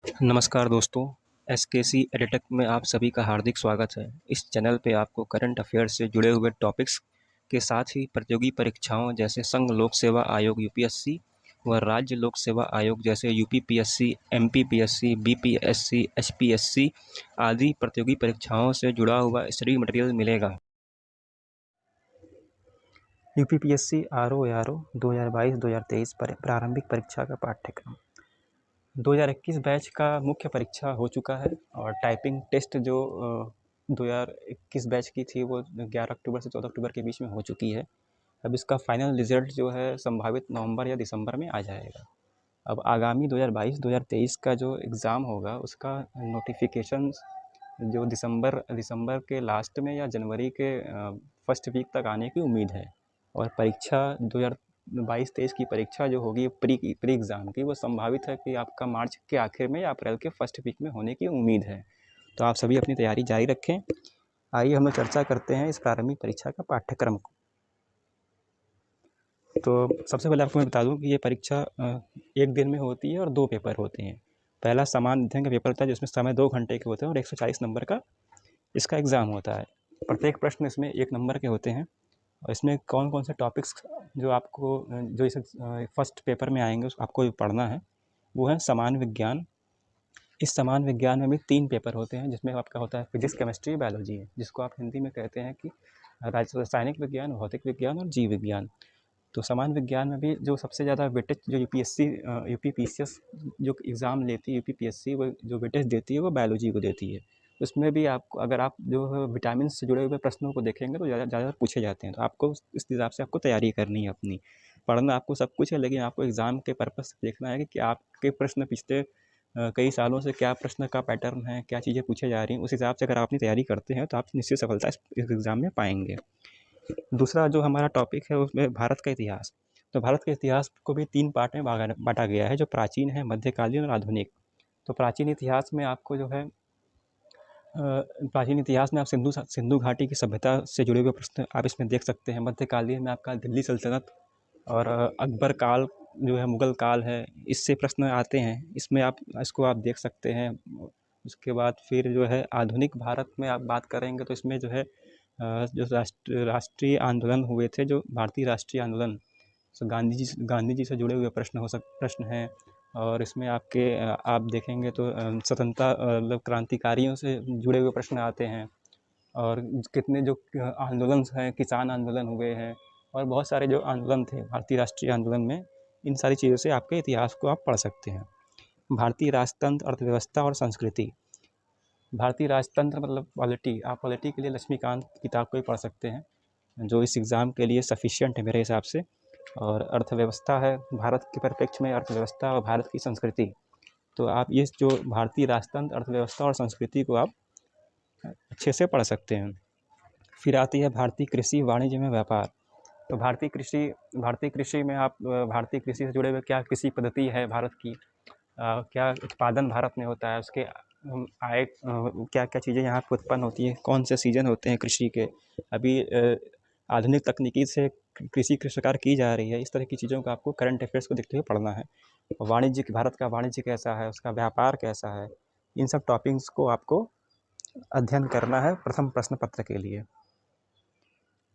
नमस्कार दोस्तों, एसकेसी एडिटेक में आप सभी का हार्दिक स्वागत है। इस चैनल पे आपको करंट अफेयर्स से जुड़े हुए टॉपिक्स के साथ ही प्रतियोगी परीक्षाओं जैसे संघ लोक सेवा आयोग यूपीएससी व राज्य लोक सेवा आयोग जैसे यूपीपीएससी, एमपीपीएससी, बीपीएससी, एचपीएससी आदि प्रतियोगी परीक्षाओं से जुड़ा हुआ स्टडी मटेरियल मिलेगा। यूपीपीएससी आरओ 2022-2023 पर प्रारंभिक परीक्षा का पाठ्यक्रम 2021 बैच का मुख्य परीक्षा हो चुका है और टाइपिंग टेस्ट जो 2021 बैच की थी वो 11 अक्टूबर से 14 अक्टूबर के बीच में हो चुकी है। अब इसका फाइनल रिजल्ट जो है संभावित नवंबर या दिसंबर में आ जाएगा। अब आगामी 2022-2023 का जो एग्ज़ाम होगा उसका नोटिफिकेशन जो दिसंबर के लास्ट में या जनवरी के फर्स्ट वीक तक आने की उम्मीद है। और परीक्षा 2022-23 की परीक्षा जो होगी प्री एग्ज़ाम की वो संभावित है कि आपका मार्च के आखिर में या अप्रैल के फर्स्ट वीक में होने की उम्मीद है। तो आप सभी अपनी तैयारी जारी रखें। आइए हम लोग चर्चा करते हैं इस प्रारंभिक परीक्षा का पाठ्यक्रम को। तो सबसे पहले आपको मैं बता दूं कि ये परीक्षा एक दिन में होती है और 2 पेपर होते हैं। पहला सामान्य अध्ययन का पेपर होता है जिसमें समय 2 घंटे के होते हैं और 140 नंबर का इसका एग्ज़ाम होता है। प्रत्येक प्रश्न इसमें 1 नंबर के होते हैं और इसमें कौन कौन से टॉपिक्स जो आपको जो इस फर्स्ट पेपर में आएंगे उसको आपको पढ़ना है वो है सामान्य विज्ञान। इस सामान्य विज्ञान में भी 3 पेपर होते हैं जिसमें आपका होता है फिजिक्स, केमिस्ट्री, बायोलॉजी है, जिसको आप हिंदी में कहते हैं कि रासायनिक विज्ञान, भौतिक विज्ञान और जीव विज्ञान। तो सामान्य विज्ञान में भी जो सबसे ज़्यादा वेटेज जो यूपीपीसीएस जो एग्ज़ाम लेती है यूपीपीएससी वो जो वेटेज देती है वो बायोलॉजी को देती है। उसमें भी आपको अगर आप जो है विटामिन से जुड़े हुए प्रश्नों को देखेंगे तो ज़्यादा पूछे जाते हैं। तो आपको इस हिसाब से आपको तैयारी करनी है अपनी। पढ़ना आपको सब कुछ है लेकिन आपको एग्ज़ाम के पर्पज़ से देखना है कि आपके प्रश्न पिछले कई सालों से क्या प्रश्न का पैटर्न है, क्या चीज़ें पूछे जा रही हैं, उस हिसाब से अगर आप अपनी तैयारी करते हैं तो आप निश्चित सफलता इस एग्ज़ाम में पाएंगे। दूसरा जो हमारा टॉपिक है उसमें भारत का इतिहास। तो भारत के इतिहास को भी 3 पार्ट में बाँटा गया है जो प्राचीन है, मध्यकालीन और आधुनिक। तो प्राचीन इतिहास में आपको जो है प्राचीन इतिहास में आप सिंधु घाटी की सभ्यता से जुड़े हुए प्रश्न आप इसमें देख सकते हैं। मध्यकालीन में आपका दिल्ली सल्तनत और अकबर काल जो है मुग़ल काल है, इससे प्रश्न आते हैं। इसमें आप इसको आप देख सकते हैं। उसके बाद फिर जो है आधुनिक भारत में आप बात करेंगे तो इसमें जो है जो राष्ट्रीय आंदोलन हुए थे, जो भारतीय राष्ट्रीय आंदोलन, सो गांधी जी से जुड़े हुए प्रश्न हैं। और इसमें आपके आप देखेंगे तो स्वतंत्रता मतलब क्रांतिकारियों से जुड़े हुए प्रश्न आते हैं। और कितने जो आंदोलन हैं, किसान आंदोलन हुए हैं और बहुत सारे जो आंदोलन थे भारतीय राष्ट्रीय आंदोलन में, इन सारी चीज़ों से आपके इतिहास को आप पढ़ सकते हैं। भारतीय राजतंत्र, अर्थव्यवस्था और संस्कृति। भारतीय राजतंत्र मतलब पॉलिटी, आप पॉलिटी के लिए लक्ष्मीकांत की किताब को भी पढ़ सकते हैं जो इस एग्ज़ाम के लिए सफिशिएंट है मेरे हिसाब से। और अर्थव्यवस्था है, भारत के परिप्रेक्ष्य में अर्थव्यवस्था और भारत की संस्कृति। तो आप ये जो भारतीय राजतंत्र, अर्थव्यवस्था और संस्कृति को आप अच्छे से पढ़ सकते हैं। फिर आती है भारतीय कृषि, वाणिज्य में व्यापार। तो भारतीय कृषि में आप भारतीय कृषि से जुड़े हुए क्या कृषि पद्धति है भारत की, क्या उत्पादन भारत में होता है, उसके आय क्या क्या चीज़ें यहाँ पर उत्पन्न होती हैं, कौन से सीजन होते हैं कृषि के, अभी आधुनिक तकनीकी से कृषि किस प्रकार की जा रही है, इस तरह की चीज़ों को आपको करंट अफेयर्स को देखते हुए पढ़ना है। वाणिज्य, भारत का वाणिज्य कैसा है, उसका व्यापार कैसा है, इन सब टॉपिक्स को आपको अध्ययन करना है प्रथम प्रश्न पत्र के लिए।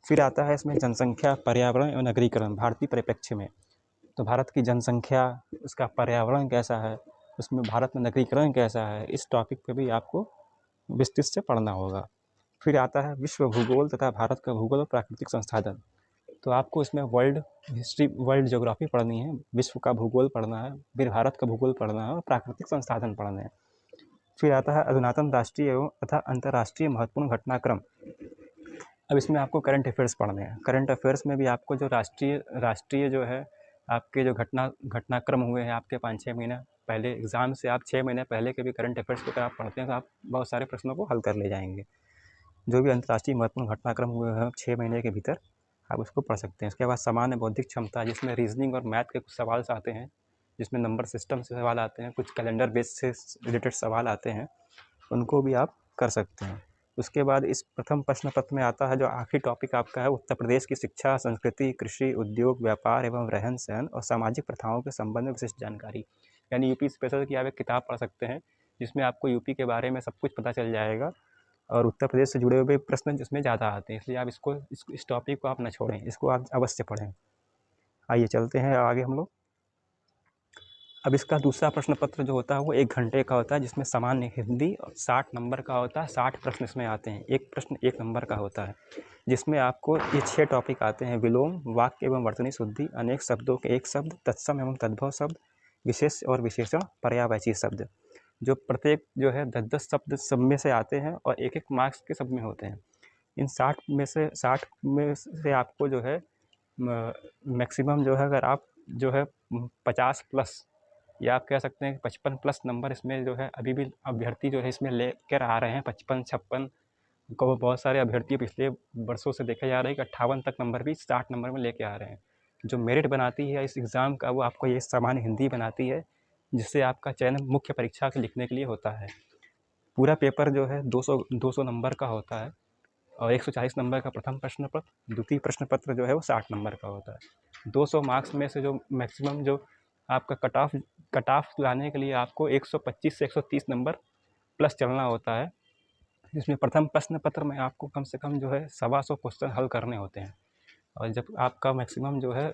फिर आता है इसमें जनसंख्या, पर्यावरण एवं नगरीकरण भारतीय परिप्रेक्ष्य में। तो भारत की जनसंख्या, उसका पर्यावरण कैसा है, उसमें भारत में नगरीकरण कैसा है, इस टॉपिक पे भी आपको विस्तृत से पढ़ना होगा। फिर आता है विश्व भूगोल तथा भारत का भूगोल और प्राकृतिक संसाधन। तो आपको इसमें वर्ल्ड हिस्ट्री, वर्ल्ड ज्योग्राफी पढ़नी है, विश्व का भूगोल पढ़ना है, फिर भारत का भूगोल पढ़ना है और प्राकृतिक संसाधन पढ़ने हैं। फिर आता है अधुनातन राष्ट्रीय एवं तथा अंतर्राष्ट्रीय महत्वपूर्ण घटनाक्रम। अब इसमें आपको करंट अफेयर्स पढ़ने हैं। करंट अफेयर्स में भी आपको जो राष्ट्रीय जो है आपके जो घटनाक्रम हुए हैं आपके 5-6 महीने पहले एग्ज़ाम से, आप 6 महीने पहले के भी करंट अफेयर्स को अगर आप पढ़ते हैं तो आप बहुत सारे प्रश्नों को हल कर ले जाएंगे। जो भी अंतर्राष्ट्रीय महत्वपूर्ण घटनाक्रम हुए हैं 6 महीने के भीतर आप उसको पढ़ सकते हैं। उसके बाद सामान्य बौद्धिक क्षमता, जिसमें रीजनिंग और मैथ के कुछ सवाल आते हैं, जिसमें नंबर सिस्टम से सवाल आते हैं, कुछ कैलेंडर बेस से रिलेटेड सवाल आते हैं, उनको भी आप कर सकते हैं। उसके बाद इस प्रथम प्रश्न पत्र में आता है जो आखिरी टॉपिक आपका है, उत्तर प्रदेश की शिक्षा, संस्कृति, कृषि, उद्योग, व्यापार एवं रहन सहन और सामाजिक प्रथाओं के संबंध में विशिष्ट जानकारी। यानी यूपी स्पेशल की आप एक किताब पढ़ सकते हैं, जिसमें आपको यूपी के बारे में सब कुछ पता चल जाएगा और उत्तर प्रदेश से जुड़े हुए प्रश्न जिसमें ज़्यादा आते हैं, इसलिए आप इस टॉपिक को आप न छोड़ें, इसको आप अवश्य पढ़ें। आइए चलते हैं आगे हम लोग। अब इसका दूसरा प्रश्न पत्र जो होता है वो 1 घंटे का होता है, जिसमें सामान्य हिंदी 60 नंबर का होता है। 60 प्रश्न इसमें आते हैं, एक प्रश्न 1 नंबर का होता है, जिसमें आपको ये 6 टॉपिक आते हैं: विलोम, वाक्य एवं वर्तनी शुद्धि, अनेक शब्दों के एक शब्द, तत्सम एवं तद्भव शब्द, विशेष और विशेषण, पर्यायवाची शब्द। जो प्रत्येक जो है 10-10 शब्द सब में से आते हैं और 1-1 मार्क्स के सब में होते हैं। इन 60 में से आपको जो है मैक्सिमम जो है, अगर आप जो है 50 प्लस या आप कह सकते हैं कि 55 प्लस नंबर इसमें जो है अभी भी अभ्यर्थी जो है इसमें लेकर आ रहे हैं। 55-56 को बहुत सारे अभ्यर्थी पिछले वर्षों से देखा जा रहा है कि 58 तक नंबर भी 60 नंबर में लेके आ रहे हैं। जो मेरिट बनाती है इस एग्ज़ाम का वो आपको ये सामान्य हिंदी बनाती है, जिससे आपका चयन मुख्य परीक्षा के लिखने के लिए होता है। पूरा पेपर जो है 200 नंबर का होता है और 140 नंबर का प्रथम प्रश्न पत्र, द्वितीय प्रश्न पत्र जो है वो 60 नंबर का होता है। 200 मार्क्स में से जो मैक्सिमम जो आपका कट ऑफ लाने के लिए आपको 125 से 130 नंबर प्लस चलना होता है। इसमें प्रथम प्रश्न पत्र में आपको कम से कम जो है 125 क्वेश्चन हल करने होते हैं और जब आपका मैक्सिमम जो है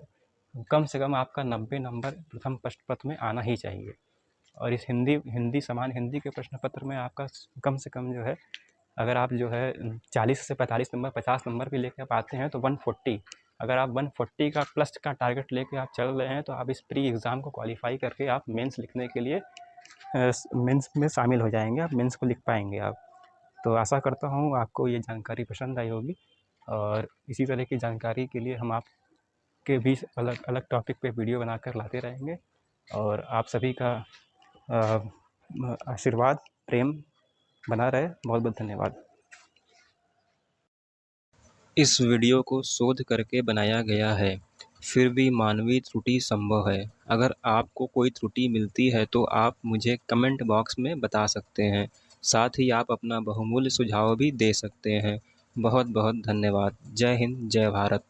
कम से कम आपका 90 नंबर प्रथम प्रश्न पत्र में आना ही चाहिए। और इस हिंदी सामान्य हिंदी के प्रश्न पत्र में आपका कम से कम जो है, अगर आप जो है 40 से 45 नंबर 50 नंबर भी लेके आप आते हैं तो 140, अगर आप 140 का प्लस का टारगेट लेके आप चल रहे हैं तो आप इस प्री एग्ज़ाम को क्वालिफाई करके आप मेंस लिखने के लिए मेंस में शामिल हो जाएंगे, आप मेंस को लिख पाएंगे आप। तो आशा करता हूँ आपको ये जानकारी पसंद आई होगी और इसी तरह की जानकारी के लिए हम आपके बीच अलग अलग टॉपिक पे वीडियो बनाकर लाते रहेंगे और आप सभी का आशीर्वाद प्रेम बना रहे। बहुत बहुत धन्यवाद। इस वीडियो को शोध करके बनाया गया है, फिर भी मानवीय त्रुटि संभव है। अगर आपको कोई त्रुटि मिलती है तो आप मुझे कमेंट बॉक्स में बता सकते हैं। साथ ही आप अपना बहुमूल्य सुझाव भी दे सकते हैं। बहुत बहुत धन्यवाद। जय हिंद, जय भारत।